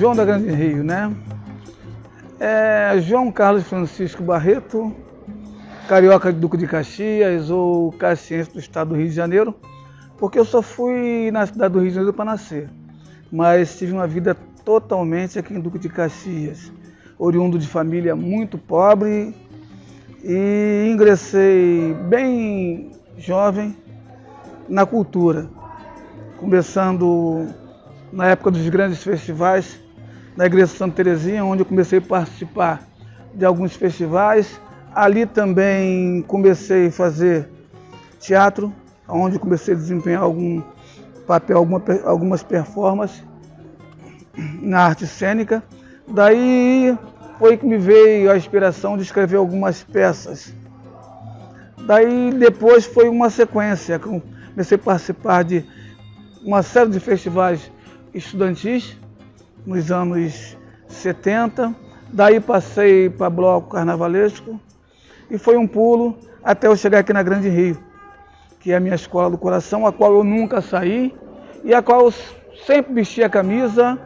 João da Grande Rio, né? João Carlos Francisco Barreto, carioca de Duque de Caxias ou caxiense do estado do Rio de Janeiro, porque eu só fui na cidade do Rio de Janeiro para nascer, mas tive uma vida totalmente aqui em Duque de Caxias, oriundo de família muito pobre, e ingressei bem jovem na cultura, começando na época dos grandes festivais, na Igreja Santa Terezinha, onde eu comecei a participar de alguns festivais. Ali também comecei a fazer teatro, onde comecei a desempenhar algum papel, algumas performances na arte cênica. Daí foi que me veio a inspiração de escrever algumas peças. Daí depois foi uma sequência, comecei a participar de uma série de festivais estudantis nos anos 70, daí passei para bloco carnavalesco e foi um pulo até eu chegar aqui na Grande Rio, que é a minha escola do coração, a qual eu nunca saí e a qual eu sempre vesti a camisa,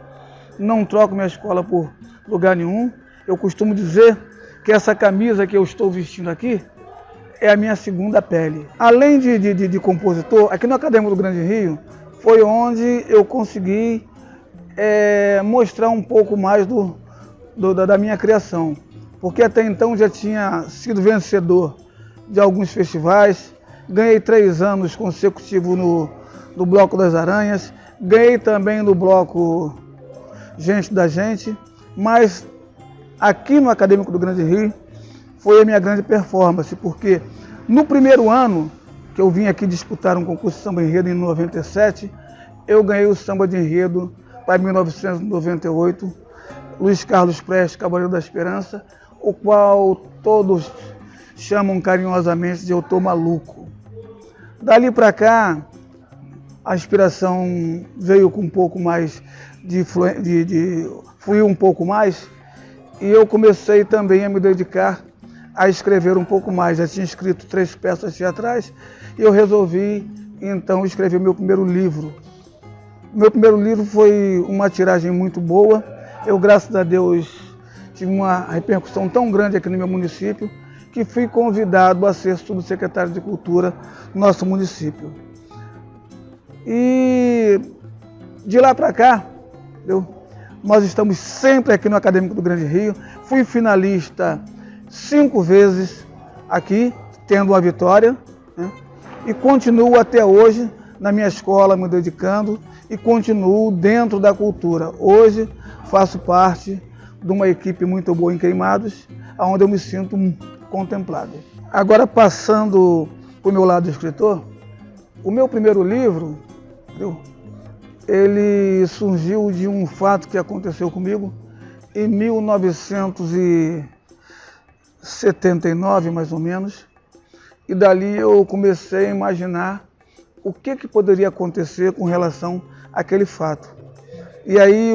não troco minha escola por lugar nenhum. Eu costumo dizer que essa camisa que eu estou vestindo aqui é a minha segunda pele. Além de compositor, aqui no Acadêmico do Grande Rio foi onde eu consegui mostrar um pouco mais da minha criação, porque até então já tinha sido vencedor de alguns festivais, ganhei 3 anos consecutivos no Bloco das Aranhas, ganhei também no Bloco Gente da Gente, mas aqui no Acadêmico do Grande Rio foi a minha grande performance, porque no primeiro ano que eu vim aqui disputar um concurso de samba enredo em 97, eu ganhei o samba de enredo para 1998, Luiz Carlos Prestes, Cavaleiro da Esperança, o qual todos chamam carinhosamente de Eu Tô Maluco. Dali para cá, a inspiração veio com um pouco mais fluir um pouco mais, e eu comecei também a me dedicar a escrever um pouco mais. Já tinha escrito 3 peças teatrais e eu resolvi então escrever meu primeiro livro. Meu primeiro livro foi uma tiragem muito boa. Eu, graças a Deus, tive uma repercussão tão grande aqui no meu município que fui convidado a ser subsecretário de Cultura do nosso município. E de lá para cá, nós estamos sempre aqui no Acadêmico do Grande Rio. Fui finalista 5 vezes aqui, tendo uma vitória, né? E continuo até hoje na minha escola me dedicando e continuo dentro da cultura. Hoje faço parte de uma equipe muito boa em Queimados, onde eu me sinto contemplado. Agora, passando para o meu lado escritor, o meu primeiro livro, ele surgiu de um fato que aconteceu comigo em 1979, mais ou menos, e dali eu comecei a imaginar o que poderia acontecer com relação àquele fato. E aí,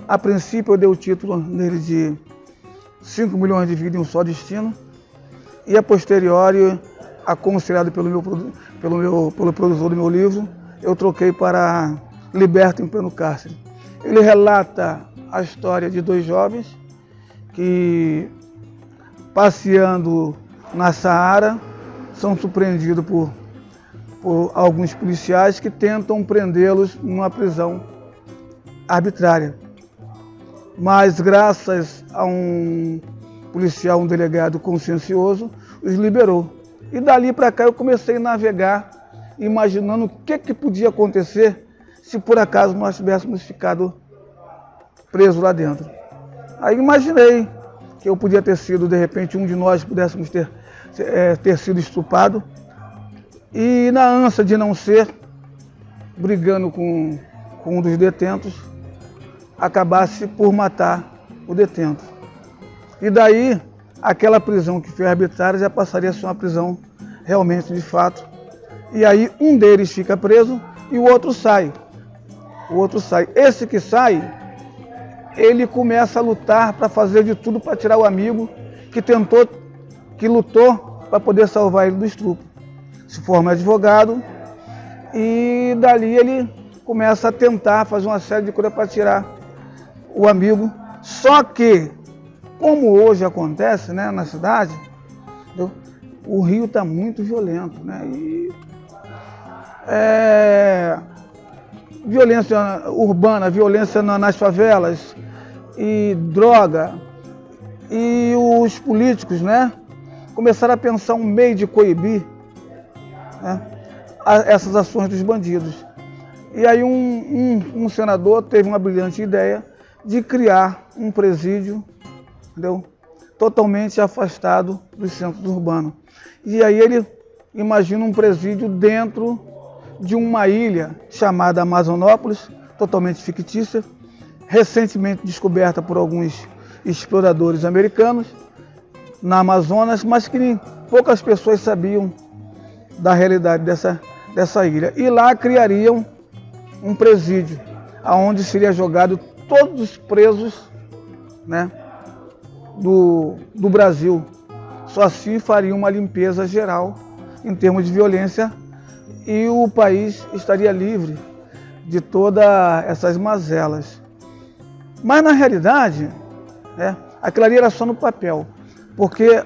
a princípio, eu dei o título nele de 5 milhões de vidas em um só destino, e a posteriori, aconselhado pelo produtor do meu livro, eu troquei para Liberta em Pleno Cárcere. Ele relata a história de 2 jovens que, passeando na Saara, são surpreendidos por alguns policiais que tentam prendê-los numa prisão arbitrária. Mas, graças a um policial, um delegado consciencioso, os liberou. E dali para cá eu comecei a navegar, imaginando o que podia acontecer se por acaso nós tivéssemos ficado presos lá dentro. Aí imaginei que eu podia ter sido, de repente, um de nós pudéssemos ter sido estuprado, e na ânsia de não ser, brigando com um dos detentos, acabasse por matar o detento. E daí, aquela prisão que foi arbitrária já passaria a ser uma prisão realmente de fato. E aí um deles fica preso e o outro sai. Esse que sai, ele começa a lutar para fazer de tudo para tirar o amigo que lutou para poder salvar ele do estupro. Se forma advogado e dali ele começa a tentar fazer uma série de coisas para tirar o amigo. Só que, como hoje acontece, né, na cidade, entendeu? O Rio está muito violento, né? E, violência urbana, violência nas favelas, e droga. E os políticos, né, começaram a pensar um meio de coibir, né, essas ações dos bandidos. E aí um senador teve uma brilhante ideia de criar um presídio, entendeu? Totalmente afastado dos centros urbanos. E aí ele imagina um presídio dentro de uma ilha chamada Amazonópolis, totalmente fictícia, recentemente descoberta por alguns exploradores americanos na Amazonas, mas que poucas pessoas sabiam da realidade dessa ilha. E lá criariam um presídio, onde seria jogado todos os presos, né, do Brasil. Só assim faria uma limpeza geral em termos de violência e o país estaria livre de todas essas mazelas. Mas na realidade, né, aquilo ali era só no papel, porque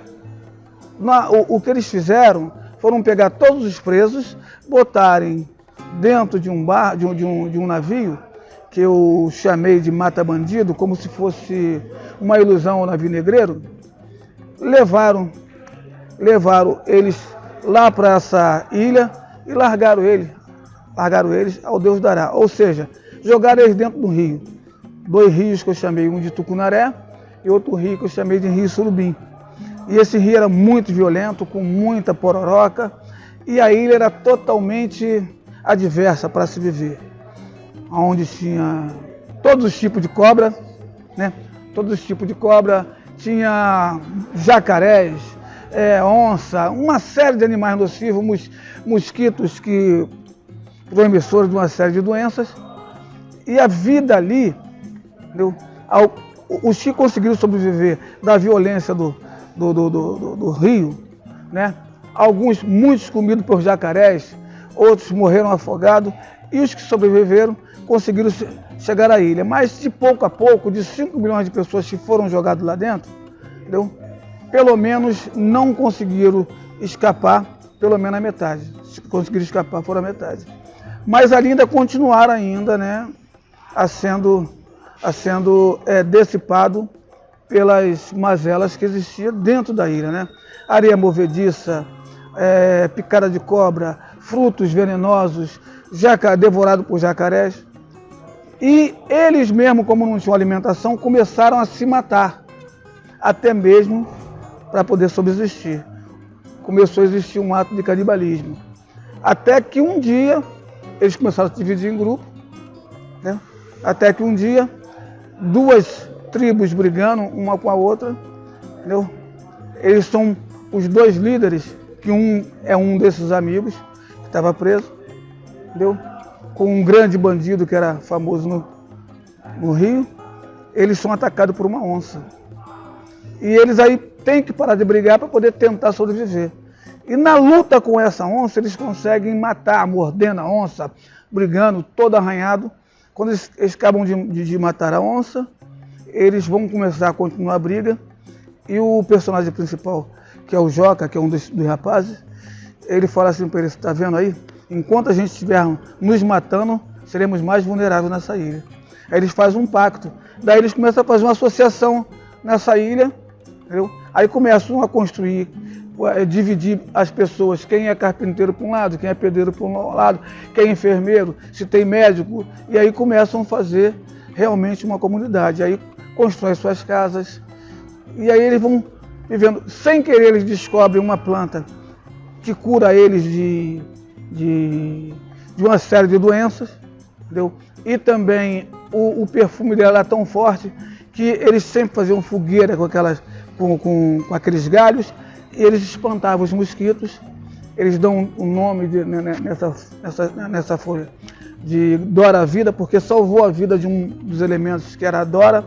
o que eles fizeram foram pegar todos os presos, botarem dentro de um navio, que eu chamei de mata-bandido, como se fosse uma ilusão ao navio negreiro, levaram eles lá para essa ilha e largaram eles ao Deus dará. Ou seja, jogaram eles dentro do rio. 2 rios que eu chamei, um de Tucunaré e outro rio que eu chamei de Rio Surubim. E esse rio era muito violento, com muita pororoca, e a ilha era totalmente adversa para se viver, onde tinha todos os tipos de cobra, né? Todos os tipos de cobra, tinha jacarés, onça, uma série de animais nocivos, mosquitos que transmissores de uma série de doenças. E a vida ali, entendeu? Os que conseguiram sobreviver da violência do rio, né? Muitos comidos por jacarés, outros morreram afogados, e os que sobreviveram conseguiram chegar à ilha. Mas de pouco a pouco, de 5 milhões de pessoas que foram jogadas lá dentro, entendeu? Pelo menos não conseguiram escapar, pelo menos a metade. Se conseguiram escapar, foram a metade. Mas ali ainda continuaram ainda, né, a sendo dissipado pelas mazelas que existiam dentro da ilha, né? Areia movediça, picada de cobra, frutos venenosos, devorado por jacarés. E eles mesmo, como não tinham alimentação, começaram a se matar, até mesmo para poder subsistir. Começou a existir um ato de canibalismo. Até que um dia, eles começaram a se dividir em grupo, né? Até que um dia, 2 tribos brigando uma com a outra, entendeu? Eles são os 2 líderes, que um é um desses amigos que estava preso, entendeu? Com um grande bandido que era famoso no Rio. Eles são atacados por uma onça. E eles aí têm que parar de brigar para poder tentar sobreviver. E na luta com essa onça, eles conseguem matar, mordendo a onça, brigando, todo arranhado. Quando eles acabam de matar a onça, eles vão começar a continuar a briga. E o personagem principal, que é o Joca, que é um dos rapazes, ele fala assim para eles: está vendo aí? Enquanto a gente estiver nos matando, seremos mais vulneráveis nessa ilha. Aí eles fazem um pacto. Daí eles começam a fazer uma associação nessa ilha, entendeu? Aí começam a construir, dividir as pessoas, quem é carpinteiro para um lado, quem é pedreiro para um lado, quem é enfermeiro, se tem médico, e aí começam a fazer realmente uma comunidade. Aí constroem suas casas, e aí eles vão vivendo. Sem querer, eles descobrem uma planta que cura eles de uma série de doenças, entendeu? E também o perfume dela é tão forte que eles sempre faziam fogueira com aqueles galhos, e eles espantavam os mosquitos. Eles dão o nome nessa folha de Dora Vida, porque salvou a vida de um dos elementos, que era a Dora,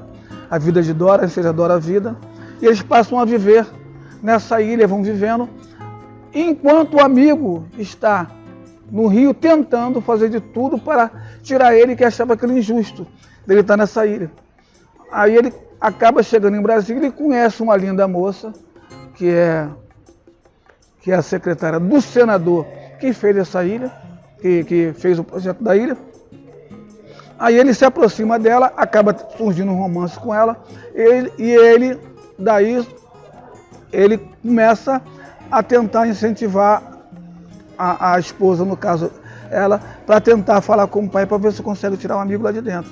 a vida de Dora, ou seja, Dora Vida. E eles passam a viver nessa ilha, vão vivendo, enquanto o amigo está no Rio tentando fazer de tudo para tirar ele, que achava aquilo injusto, dele estar nessa ilha. Aí ele acaba chegando em Brasília e conhece uma linda moça, que é a secretária do senador que fez essa ilha, que fez o projeto da ilha. Aí ele se aproxima dela, acaba surgindo um romance com ela, daí ele começa a tentar incentivar a esposa, no caso ela, para tentar falar com o pai para ver se consegue tirar um amigo lá de dentro.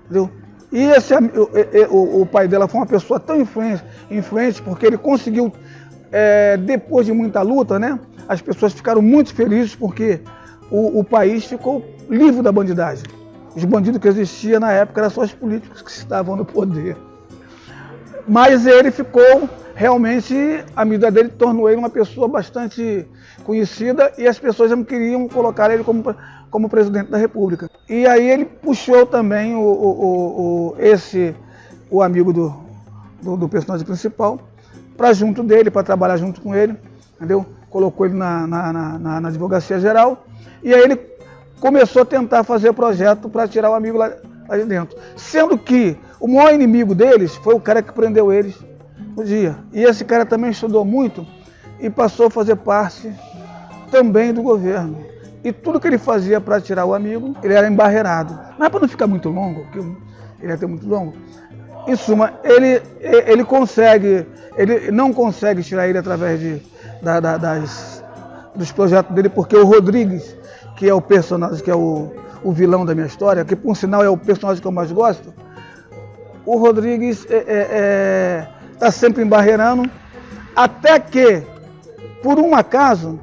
Entendeu? E o pai dela foi uma pessoa tão influente porque ele conseguiu, depois de muita luta, né, as pessoas ficaram muito felizes porque o país ficou livre da bandidagem. Os bandidos que existiam na época eram só os políticos que estavam no poder. Mas ele ficou, realmente, a vida dele tornou ele uma pessoa bastante conhecida e as pessoas não queriam colocar ele como presidente da República. E aí ele puxou também o amigo do personagem principal para junto dele, para trabalhar junto com ele, entendeu? Colocou ele na advocacia geral e aí ele começou a tentar fazer projeto para tirar o amigo lá de dentro. Sendo que o maior inimigo deles foi o cara que prendeu eles no dia. E esse cara também estudou muito e passou a fazer parte também do governo. E tudo que ele fazia para tirar o amigo, ele era embarreirado. Mas para não ficar muito longo, porque ele ia ter muito longo, em suma, ele não consegue tirar ele através dos projetos dele, porque o Rodrigues, que é o personagem, que é o vilão da minha história, que por sinal é o personagem que eu mais gosto, o Rodrigues está sempre embarreirando, até que, por um acaso,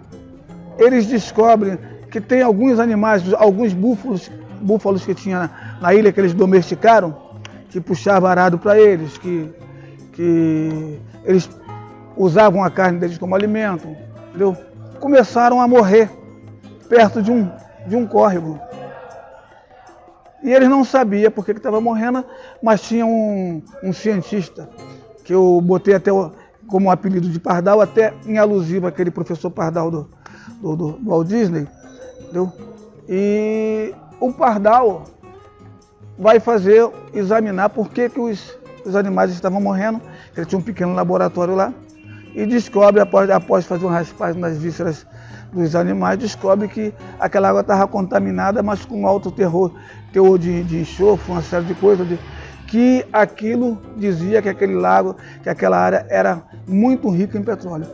eles descobrem que tem alguns animais, alguns búfalos que tinha na ilha que eles domesticaram, que puxavam arado para eles, que eles usavam a carne deles como alimento, entendeu? Começaram a morrer perto de um córrego. E eles não sabiam por que estava morrendo, mas tinha um cientista, que eu botei até como apelido de Pardal, até em alusivo àquele professor Pardal do Walt Disney. Entendeu? E o Pardal vai examinar por que os animais estavam morrendo. Ele tinha um pequeno laboratório lá e descobre, após fazer um raspagem nas vísceras dos animais, descobre que aquela água estava contaminada, mas com alto teor de enxofre, uma série de coisas, que aquilo dizia que aquele lago, que aquela área era muito rica em petróleo.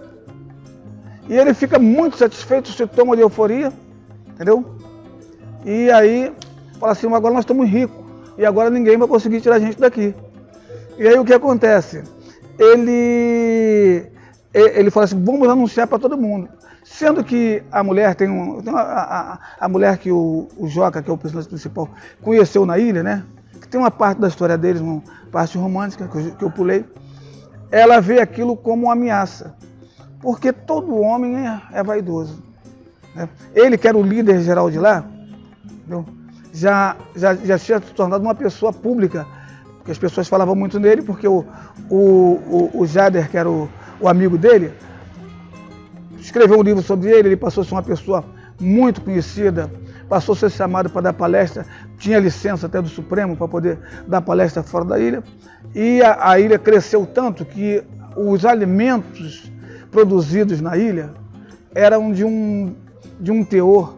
E ele fica muito satisfeito, se toma de euforia, entendeu? E aí fala assim, agora nós estamos ricos, e agora ninguém vai conseguir tirar a gente daqui. E aí o que acontece? Ele fala assim, vamos anunciar para todo mundo. Sendo que a mulher a mulher que o Joca, que é o personagem principal, conheceu na ilha, né? Que tem uma parte da história deles, uma parte romântica que eu pulei, ela vê aquilo como uma ameaça. Porque todo homem é vaidoso. Né? Ele, que era o líder geral de lá, entendeu? Já tinha se tornado uma pessoa pública, porque as pessoas falavam muito nele, porque o Jader, que era o amigo dele, escreveu um livro sobre ele passou a ser uma pessoa muito conhecida, passou a ser chamado para dar palestra, tinha licença até do Supremo para poder dar palestra fora da ilha, e a ilha cresceu tanto que os alimentos produzidos na ilha eram de um teor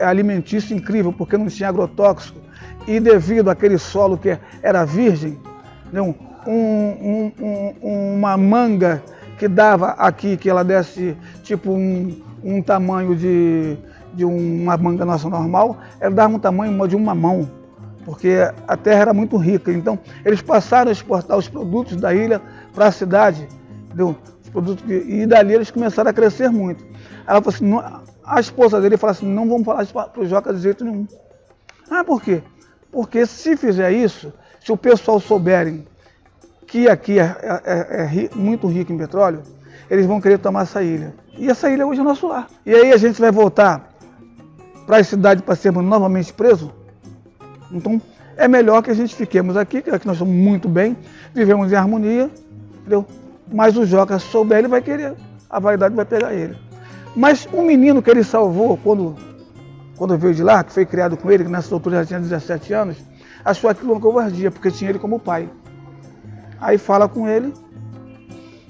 alimentício incrível, porque não tinha agrotóxico, e devido àquele solo que era virgem, uma manga que dava aqui, que ela desse tipo um tamanho de uma manga nossa normal, ela dava um tamanho de uma mão, porque a terra era muito rica. Então, eles passaram a exportar os produtos da ilha para a cidade, entendeu? E dali eles começaram a crescer muito. Ela falou assim, a esposa dele falou assim, não vamos falar isso para o Joca de jeito nenhum. Ah, por quê? Porque se fizer isso, se o pessoal souberem que aqui é muito rico em petróleo, eles vão querer tomar essa ilha. E essa ilha hoje é nosso lar. E aí a gente vai voltar para a cidade para sermos novamente presos? Então é melhor que a gente fiquemos aqui, que nós estamos muito bem, vivemos em harmonia, entendeu? Mas o Joca, se souber, ele vai querer, a vaidade vai pegar ele. Mas o menino que ele salvou, quando quando veio de lá, que foi criado com ele, que nessa altura já tinha 17 anos, achou aquilo uma covardia, porque tinha ele como pai. Aí fala com ele,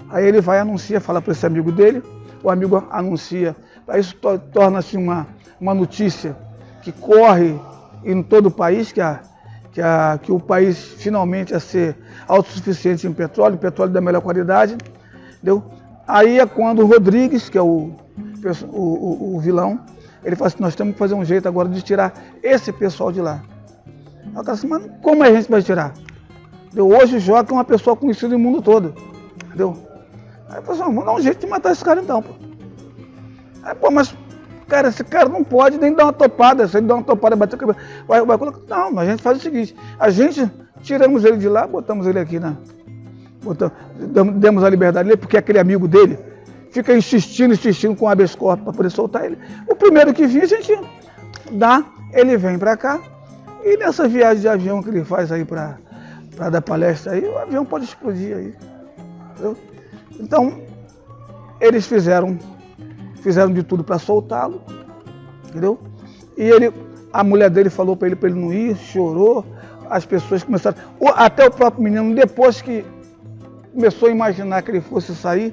aí ele vai e anuncia, fala para esse amigo dele, o amigo anuncia, aí isso torna-se uma notícia que corre em todo o país, que o país finalmente ia ser autossuficiente em petróleo da melhor qualidade, entendeu? Aí é quando o Rodrigues, que é o vilão, ele fala assim, nós temos que fazer um jeito agora de tirar esse pessoal de lá. Aí o cara assim, mas como a gente vai tirar? Entendeu? Hoje o Joca é uma pessoa conhecida no mundo todo, entendeu? Aí eu falei assim, vamos dar um jeito de matar esse cara então, pô. Aí, pô, mas, cara, esse cara não pode nem dar uma topada, se ele der uma topada, bater a cabeça, vai colocar. Não, a gente faz o seguinte, a gente tiramos ele de lá, botamos ele aqui, né? Demos a liberdade dele, porque aquele amigo dele fica insistindo com o habeas corpus para poder soltar ele. O primeiro que vir, a gente dá, ele vem para cá, e nessa viagem de avião que ele faz aí para dar palestra aí, o avião pode explodir aí. Entendeu? Então, eles fizeram de tudo para soltá-lo, entendeu? E a mulher dele falou para ele não ir, chorou, as pessoas começaram, até o próprio menino, depois que começou a imaginar que ele fosse sair,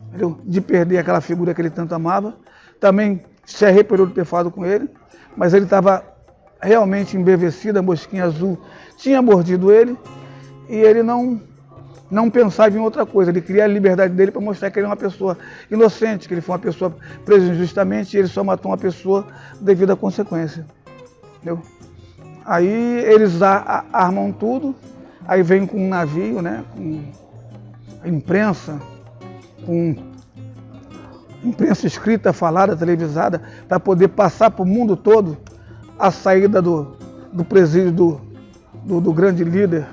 entendeu? De perder aquela figura que ele tanto amava, também se arrependeu de ter falado com ele, mas ele estava realmente embevecido, a mosquinha azul tinha mordido ele, e ele não pensava em outra coisa, ele queria a liberdade dele para mostrar que ele é uma pessoa inocente, que ele foi uma pessoa presa injustamente e ele só matou uma pessoa devido à consequência. Entendeu? Aí eles armam tudo, aí vem com um navio, né, com imprensa, com imprensa escrita, falada, televisada, para poder passar para o mundo todo a saída do presídio do grande líder.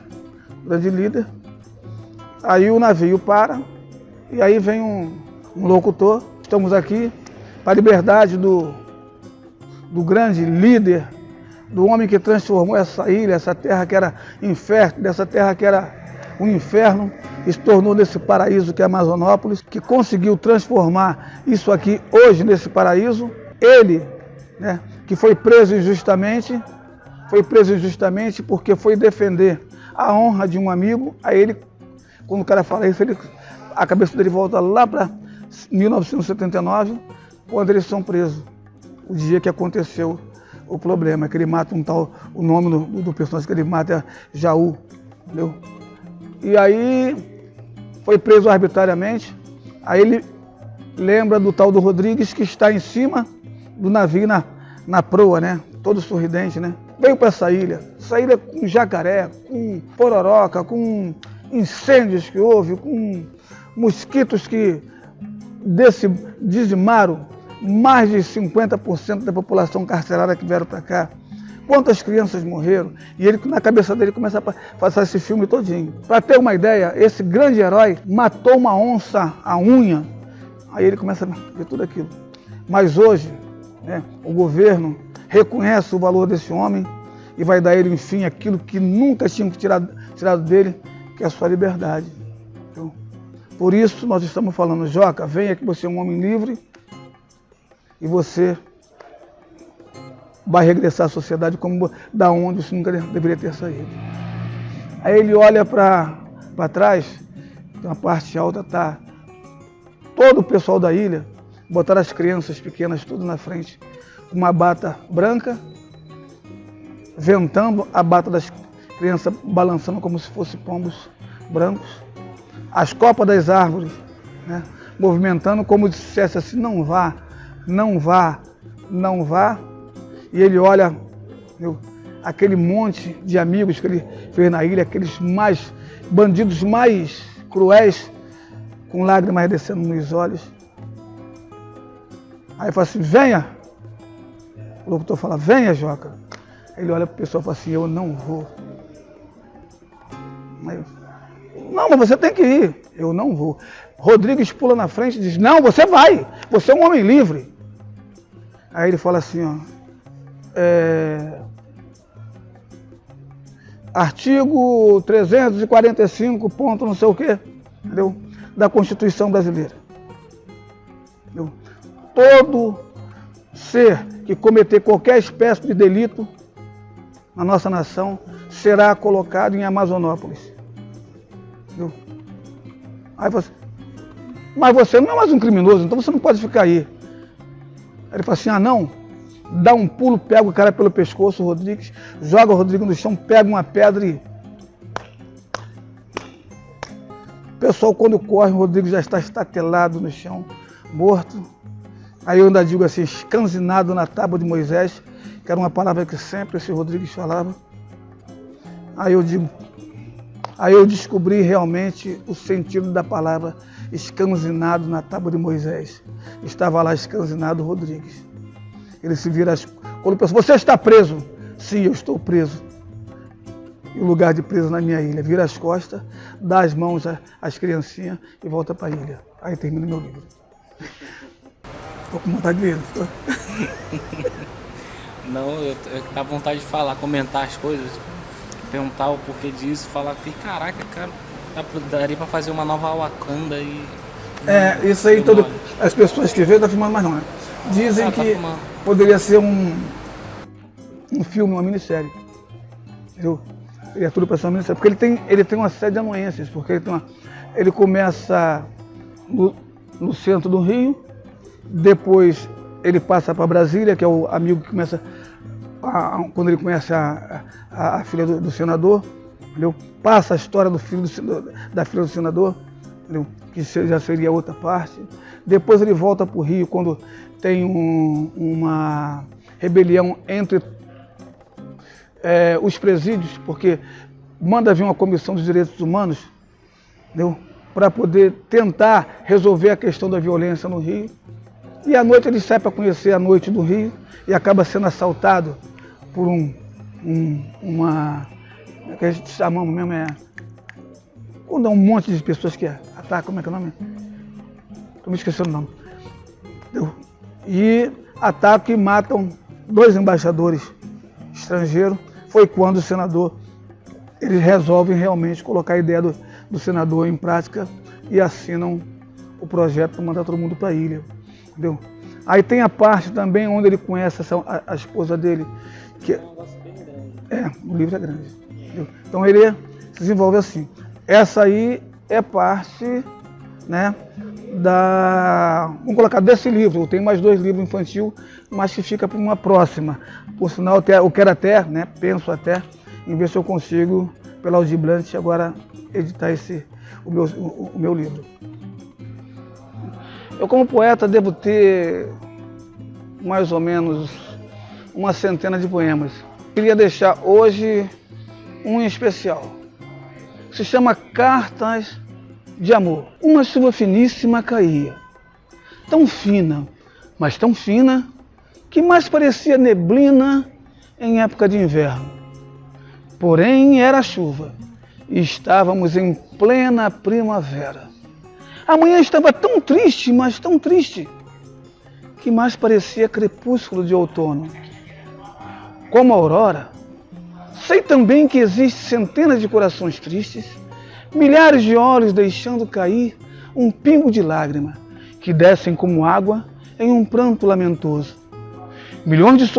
Aí o navio para, e aí vem um locutor, estamos aqui para a liberdade do grande líder, do homem que transformou essa ilha, essa terra que era infértil, dessa terra que era um inferno, e se tornou nesse paraíso que é Amazonópolis, que conseguiu transformar isso aqui hoje nesse paraíso. Ele, né, que foi preso injustamente porque foi defender a honra de um amigo. Aí ele, quando o cara fala isso, a cabeça dele volta lá para 1979, quando eles são presos. O dia que aconteceu o problema, que ele mata o nome do personagem que ele mata é Jaú, entendeu? E aí foi preso arbitrariamente. Aí ele lembra do tal do Rodrigues, que está em cima do navio na proa, né? Todo sorridente, né? Veio para essa ilha com jacaré, com pororoca, com incêndios que houve, com mosquitos que dizimaram mais de 50% da população carcerária que vieram para cá. Quantas crianças morreram? E ele, na cabeça dele, começa a passar esse filme todinho. Para ter uma ideia, esse grande herói matou uma onça à unha. Aí ele começa a ver tudo aquilo. Mas hoje, né, o governo reconhece o valor desse homem e vai dar a ele, enfim, aquilo que nunca tinham tirado dele, que é a sua liberdade. Então, por isso nós estamos falando, Joca, venha que você é um homem livre e você vai regressar à sociedade como da onde você nunca deveria ter saído. Aí ele olha para trás, na parte alta está todo o pessoal da ilha, botaram as crianças pequenas tudo na frente, com uma bata branca, ventando a bata das crianças, balançando como se fossem pombos brancos, as copas das árvores, né, movimentando como se dissesse assim, não vá, não vá, não vá. E ele olha, aquele monte de amigos que ele fez na ilha, aqueles bandidos mais cruéis, com lágrimas descendo nos olhos. Aí fala assim, venha. O locutor fala, venha, Joca. Ele olha para o pessoal e fala assim, eu não vou. Aí, não, mas você tem que ir. Eu não vou. Rodrigues pula na frente e diz, não, você vai. Você é um homem livre. Aí ele fala assim, ó, artigo 345, ponto não sei o quê, entendeu? Da Constituição Brasileira. Entendeu? Todo ser que cometer qualquer espécie de delito na nossa nação será colocado em Amazonópolis. Entendeu? Aí você, mas você não é mais um criminoso, então você não pode ficar aí. Aí ele fala assim, não, dá um pulo, pega o cara pelo pescoço, o Rodrigues, joga o Rodrigues no chão, pega uma pedra e... O pessoal, quando corre, o Rodrigues já está estatelado no chão, morto. Aí eu ainda digo assim, escanzinado na tábua de Moisés, que era uma palavra que sempre esse Rodrigues falava. Aí eu descobri realmente o sentido da palavra escanzinado na tábua de Moisés. Estava lá escanzinado o Rodrigues. Ele se vira, quando pensou, você está preso? Sim, eu estou preso. E o lugar de preso na minha ilha. Vira as costas, dá as mãos às criancinhas e volta para a ilha. Aí termina meu livro. Estou com vontade de ler. Não, eu tava com vontade de falar, comentar as coisas, perguntar o porquê disso, falar que, caraca, cara, daria pra fazer uma nova Wakanda e... Isso aí, as pessoas que veem, tá filmando mais não, né? Dizem que poderia ser um filme, uma minissérie. Entendeu? Ele é tudo para ser uma minissérie, porque ele tem uma série de anuências, porque ele começa no centro do Rio, depois ele passa para Brasília, que é o amigo que começa, quando ele conhece a filha do senador, entendeu? Passa a história da filha do senador, entendeu? Que já seria outra parte. Depois ele volta para o Rio, quando tem uma rebelião entre os presídios, porque manda vir uma comissão dos direitos humanos, entendeu? Para poder tentar resolver a questão da violência no Rio. E à noite ele sai para conhecer a noite do Rio e acaba sendo assaltado por uma... que a gente chamamos mesmo, quando é um monte de pessoas que atacam, como é que é o nome? Estou me esquecendo o nome. Entendeu? E atacam e matam 2 embaixadores estrangeiros. Foi quando o senador, eles resolvem realmente colocar a ideia do senador em prática e assinam o projeto para mandar todo mundo para a ilha. Entendeu? Aí tem a parte também onde ele conhece a esposa dele. Que é um negócio bem grande. O livro é grande. Entendeu? Então ele se desenvolve assim. Essa aí é parte, né, vamos colocar desse livro. Eu tenho mais 2 livros infantil, mas que fica para uma próxima. Por sinal, eu quero até, né, penso até, em ver se eu consigo, pela Audiblante, agora editar o meu livro. Eu, como poeta, devo ter mais ou menos uma centena de poemas. Queria deixar hoje um em especial. Se chama Cartas de Amor. Uma chuva finíssima caía, tão fina, mas tão fina, que mais parecia neblina em época de inverno. Porém, era chuva e estávamos em plena primavera. A manhã estava tão triste, mas tão triste, que mais parecia crepúsculo de outono. Como a aurora, sei também que existem centenas de corações tristes, milhares de olhos deixando cair um pingo de lágrima, que descem como água em um pranto lamentoso. Milhões de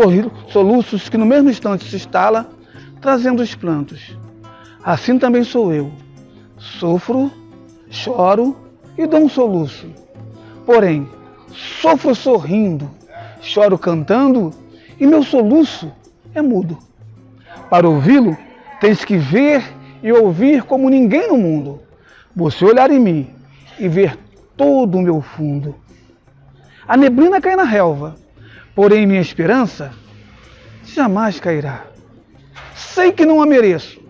soluços que no mesmo instante se estala, trazendo os plantos. Assim também sou eu. Sofro, choro e dou um soluço. Porém, sofro sorrindo, choro cantando e meu soluço é mudo. Para ouvi-lo, tens que ver e ouvir como ninguém no mundo. Você olhar em mim e ver todo o meu fundo. A neblina cai na relva, porém minha esperança jamais cairá. Sei que não a mereço,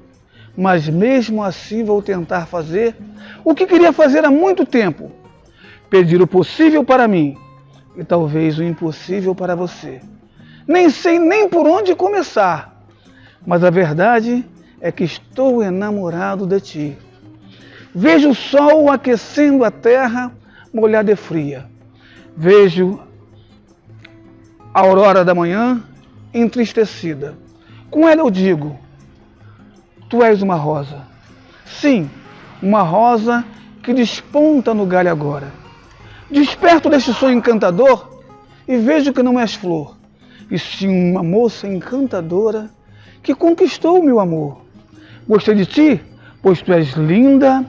mas mesmo assim vou tentar fazer o que queria fazer há muito tempo. Pedir o possível para mim e talvez o impossível para você. Nem sei nem por onde começar, mas a verdade é que estou enamorado de ti. Vejo o sol aquecendo a terra molhada e fria. Vejo a aurora da manhã entristecida. Com ela eu digo, tu és uma rosa. Sim, uma rosa que desponta no galho agora. Desperto deste sonho encantador e vejo que não és flor. e sim uma moça encantadora que conquistou o meu amor. Gostei de ti, pois tu és linda,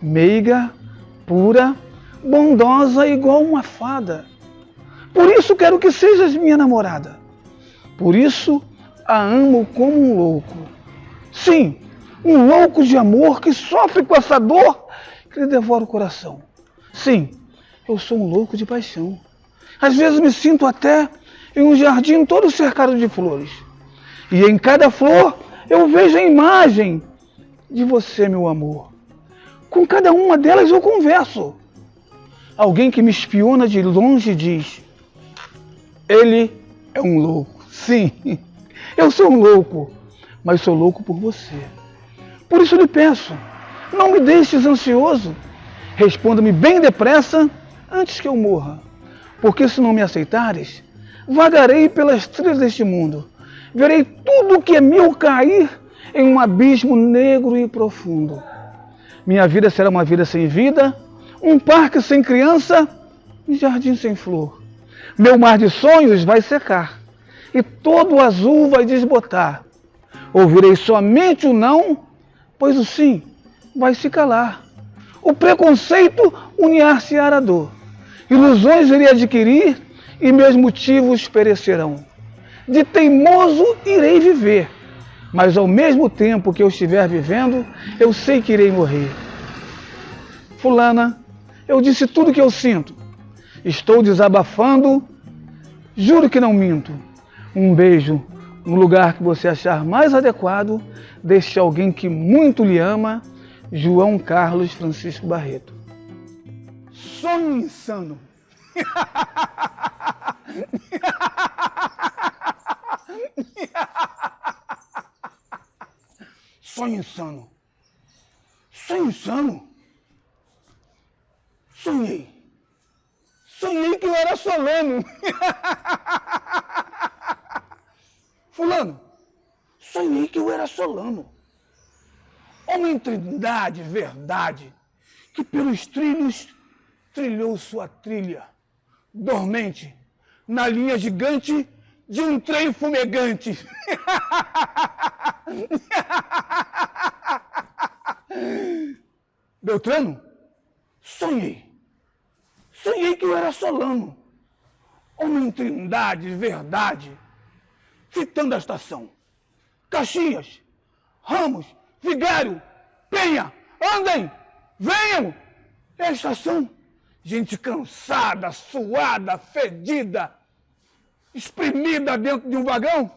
meiga, pura, bondosa igual uma fada. Por isso quero que sejas minha namorada. Por isso a amo como um louco. Sim, um louco de amor que sofre com essa dor que lhe devora o coração. Sim, eu sou um louco de paixão. Às vezes me sinto até em um jardim todo cercado de flores. E em cada flor eu vejo a imagem de você, meu amor. Com cada uma delas eu converso. Alguém que me espiona de longe diz: ele é um louco. Sim, eu sou um louco, mas sou louco por você. Por isso lhe peço, não me deixes ansioso. Responda-me bem depressa antes que eu morra. Porque se não me aceitares, vagarei pelas trilhas deste mundo. Verei tudo o que é meu cair em um abismo negro e profundo. Minha vida será uma vida sem vida, um parque sem criança, um jardim sem flor. Meu mar de sonhos vai secar e todo o azul vai desbotar. Ouvirei somente o não, pois o sim vai se calar. O preconceito unir-se-á à dor. Ilusões irei adquirir e meus motivos perecerão. De teimoso irei viver, mas ao mesmo tempo que eu estiver vivendo, eu sei que irei morrer. Fulana, eu disse tudo o que eu sinto. Estou desabafando, juro que não minto. Um beijo no lugar que você achar mais adequado, deste alguém que muito lhe ama, João Carlos Francisco Barreto. Sonho insano. Sonho insano. Sonho insano. Sonhei. Sonhei que eu era Solano. Fulano, sonhei que eu era Solano. Homem trindade, verdade, que pelos trilhos trilhou sua trilha, dormente, na linha gigante de um trem fumegante. Beltrano, sonhei. Sonhei que eu era Solano. Homem trindade, verdade, fitando a estação. Caxias, Ramos, Vigário, Penha, andem, venham. É a estação. Gente cansada, suada, fedida, espremida dentro de um vagão.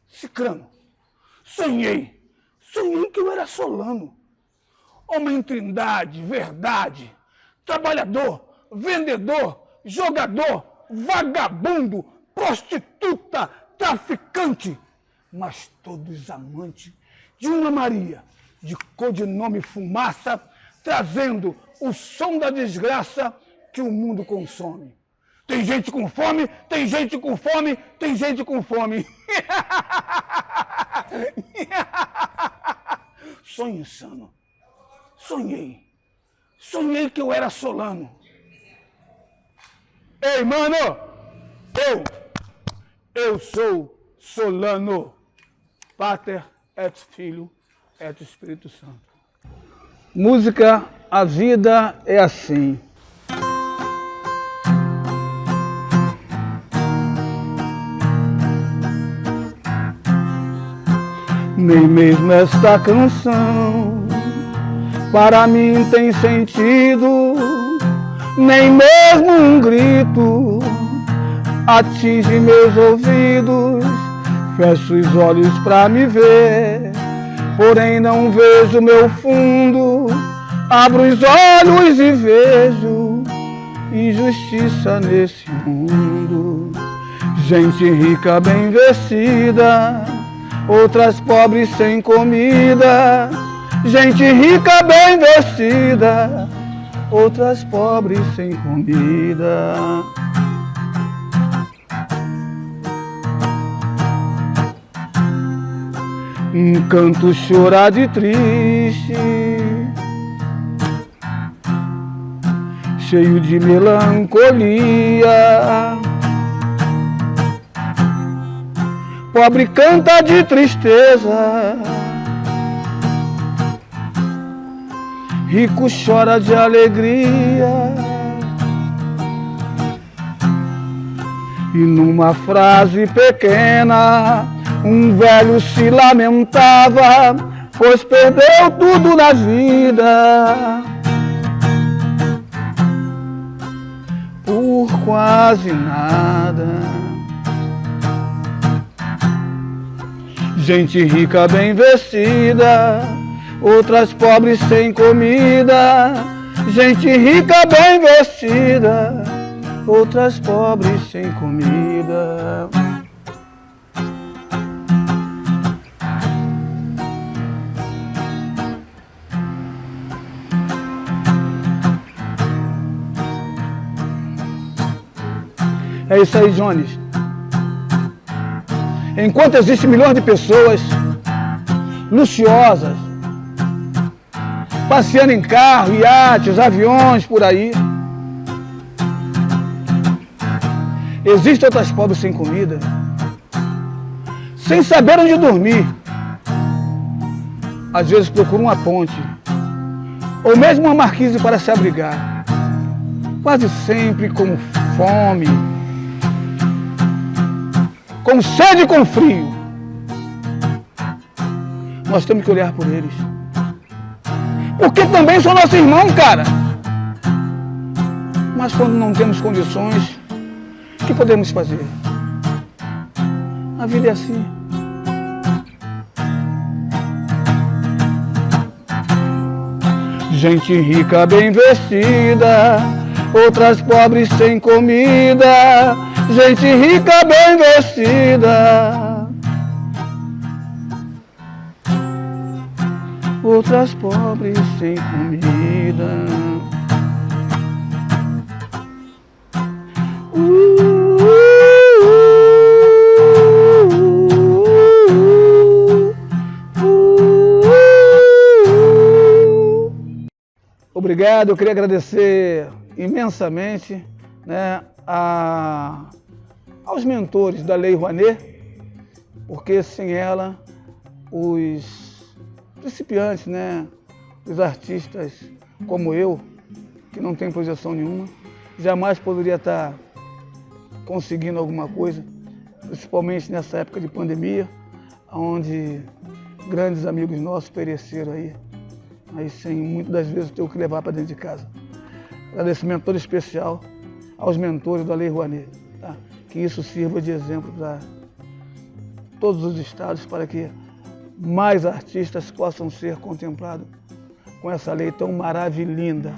Cicrano, sonhei que eu era Solano. Homem trindade, verdade, trabalhador, vendedor, jogador, vagabundo, prostituta, traficante, mas todos amantes de uma Maria, de codinome Fumaça, trazendo o som da desgraça que o mundo consome. Tem gente com fome, tem gente com fome, tem gente com fome. Sonho insano. Sonhei que eu era Solano. Ei, mano, eu sou Solano. Pater et Filho et Espírito Santo. Música, a vida é assim. Nem mesmo esta canção para mim tem sentido, nem mesmo um grito atinge meus ouvidos. Fecho os olhos pra me ver, porém não vejo meu fundo. Abro os olhos e vejo injustiça nesse mundo. Gente rica bem vestida, outras pobres sem comida. Gente rica bem vestida, outras pobres sem comida. Um canto chorar de triste, cheio de melancolia. Pobre canta de tristeza, rico chora de alegria. E numa frase pequena, um velho se lamentava, pois perdeu tudo na vida por quase nada. Gente rica bem vestida, outras pobres sem comida. Gente rica bem vestida, outras pobres sem comida. É isso aí, Jones. Enquanto existem milhões de pessoas luxuosas, passeando em carro, iates, aviões por aí, existem outras pobres sem comida, sem saber onde dormir. Às vezes procuram uma ponte, ou mesmo uma marquise para se abrigar, quase sempre com fome, com sede e com frio. Nós temos que olhar por eles, porque também são nossos irmãos, cara. Mas quando não temos condições, o que podemos fazer? A vida é assim. Gente rica bem vestida, outras pobres sem comida. Gente rica bem vestida, outras pobres sem comida. Obrigado, eu queria agradecer imensamente, né, aos mentores da Lei Rouanet, porque sem ela os principiantes, né, os artistas como eu, que não tem projeção nenhuma, jamais poderia estar conseguindo alguma coisa, principalmente nessa época de pandemia, onde grandes amigos nossos pereceram aí sem muitas das vezes ter o que levar para dentro de casa. Agradecimento todo especial aos mentores da Lei Rouanet, tá? Que isso sirva de exemplo para todos os estados, para que mais artistas possam ser contemplados com essa lei tão maravilhosa.